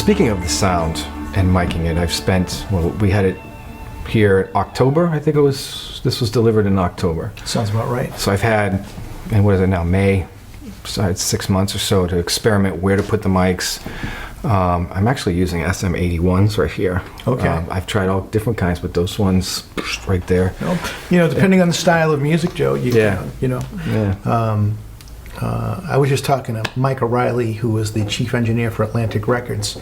speaking of the sound and miking it, I've spent, well, we had it here October, I think this was delivered in October. Sounds about right. So I've had, and what is it now, May? So I had 6 months or so to experiment where to put the mics. I'm actually using SM81s right here. Okay. I've tried all different kinds, but those ones right there. Depending on the style of music, Joe, Yeah. I was just talking to Mike O'Reilly, who was the chief engineer for Atlantic Records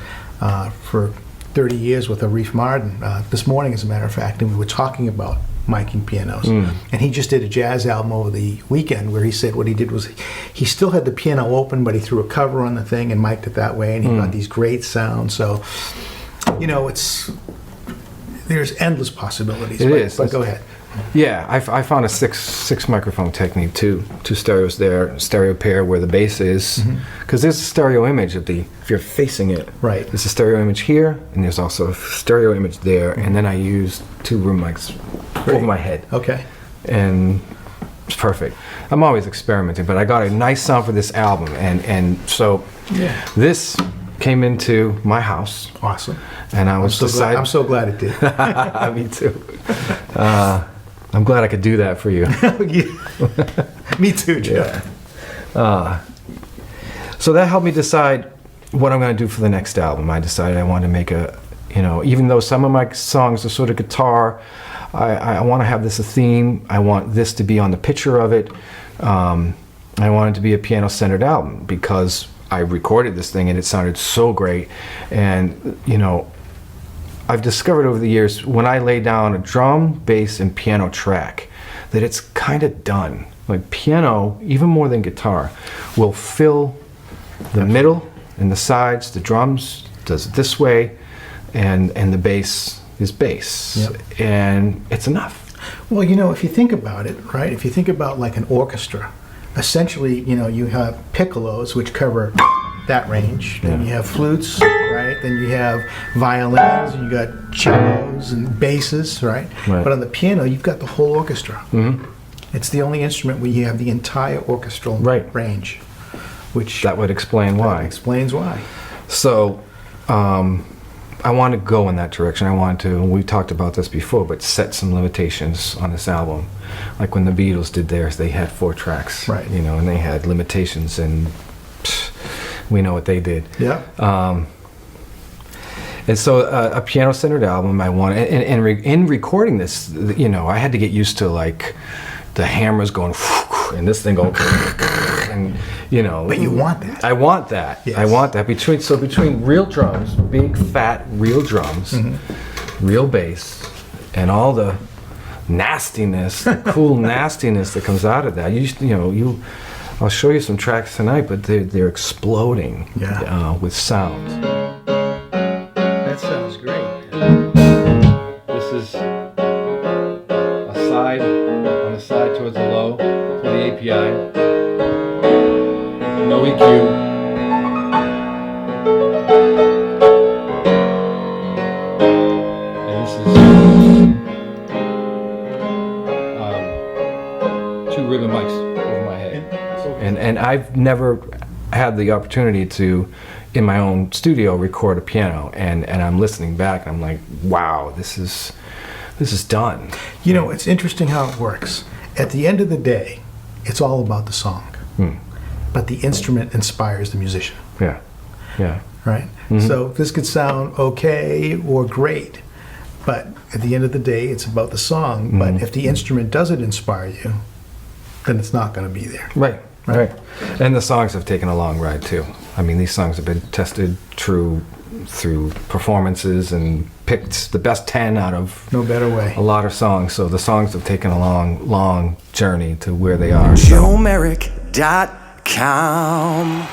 for 30 years with Arif Mardin, this morning, as a matter of fact, and we were talking about miking pianos. And he just did a jazz album over the weekend where he said what he did was he still had the piano open, but he threw a cover on the thing and mic'd it that way, and he got these great sounds. So, there's endless possibilities. But go ahead. Yeah, I found a six microphone technique, two stereos there, stereo pair where the bass is, because there's a stereo image if you're facing it. Right. There's a stereo image here, and there's also a stereo image there, and then I used 2 room mics over my head. Okay. And it's perfect. I'm always experimenting, but I got a nice sound for this album, and so this came into my house. Awesome. And I was I'm so glad it did. Me too. I'm glad I could do that for you. Me too, Joe. Yeah. So that helped me decide what I'm going to do for the next album. I decided I wanted to make even though some of my songs are sort of guitar, I want to have this a theme. I want this to be on the picture of it. I want it to be a piano-centered album because I recorded this thing and it sounded so great. And, I've discovered over the years when I lay down a drum, bass, and piano track that it's kind of done. Like piano, even more than guitar, will fill the middle and the sides. The drums does it this way, and the bass is bass. Yep. And it's enough. Well, if you think about it, right? If you think about like an orchestra, essentially, you have piccolos, which cover that range. Then you have flutes, right? Then you have violins, and you got cellos and basses, right? But on the piano, you've got the whole orchestra. It's the only instrument where you have the entire orchestral range. Which that would explain why. Explains why. So, I want to go in that direction. I want to, and we talked about this before, but set some limitations on this album. Like when the Beatles did theirs, they had 4 tracks, right? And they had limitations, and we know what they did. Yeah. And so a piano-centered album, I want, and in recording this, I had to get used to like the hammers going, and this thing going, and But you want that. I want that. Yes. I want that between real drums, big fat real drums, real bass, and all the nastiness, the cool nastiness that comes out of that. I'll show you some tracks tonight, but they're exploding with sound. That sounds great. This is a side on the side towards the low for the API. No EQ. And this is 2 ribbon mics over my head. And I've never had the opportunity to, in my own studio, record a piano, and I'm listening back and I'm like, wow, this is done. It's interesting how it works. At the end of the day, it's all about the song. But the instrument inspires the musician. Yeah. Right? So this could sound okay or great, but at the end of the day, it's about the song. But if the instrument doesn't inspire you, then it's not going to be there. Right. And the songs have taken a long ride too. I mean, these songs have been tested through performances and picked the best 10 out of no better way. A lot of songs. So the songs have taken a long journey to where they are. JoeMerrick.com